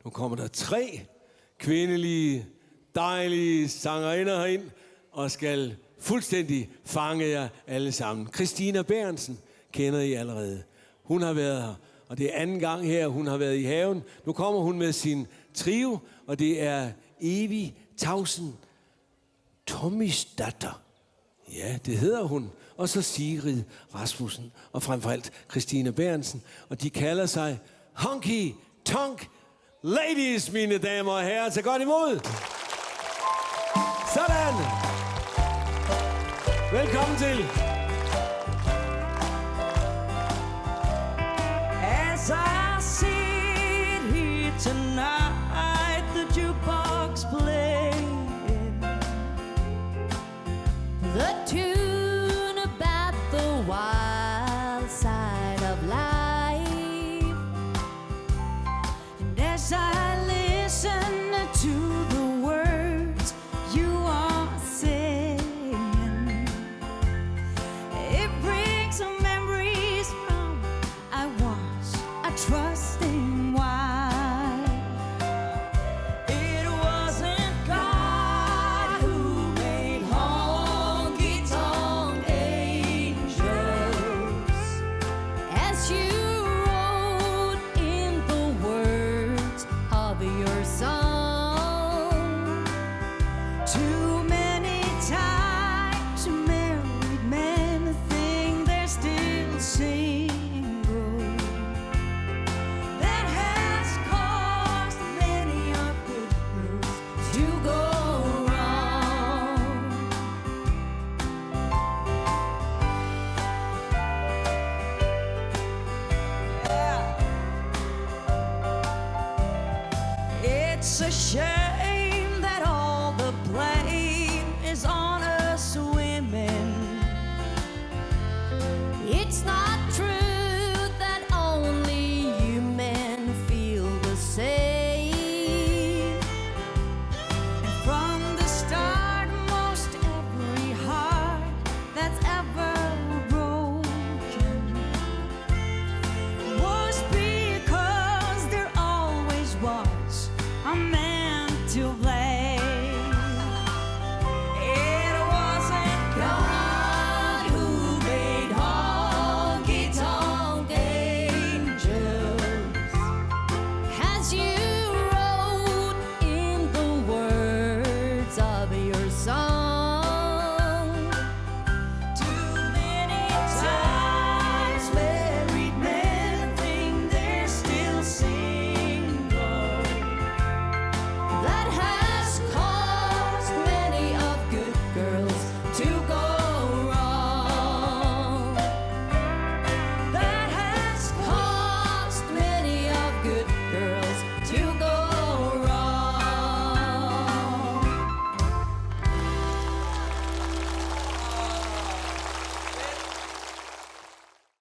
Nu kommer der 3 kvindelige, dejlige sangerinder herind, og skal fuldstændig fange jer alle sammen. Christina Bærentsen kender I allerede. Hun har været her, og det er anden gang her, hun har været i haven. Nu kommer hun med sin trio, og det er Evie Tausen Tommys datter. Ja, det hedder hun. Og så Sigrid Rasmussen, og frem for alt Christina Bærentsen. Og de kalder sig Honky Tonk Ladies, mine damer og herrer. Så godt imod. Sådan. Velkommen til. As I sit here tonight, the jukebox playing the tune about the wild side of life. And as I listen to the words you are saying, it brings some memories from I was a trusting wife. It wasn't God who made honky-tonk angels, as you wrote in the words of your song. Too many times married men think they're still single. That has caused many of good girls to go wrong. Yeah. It's a shame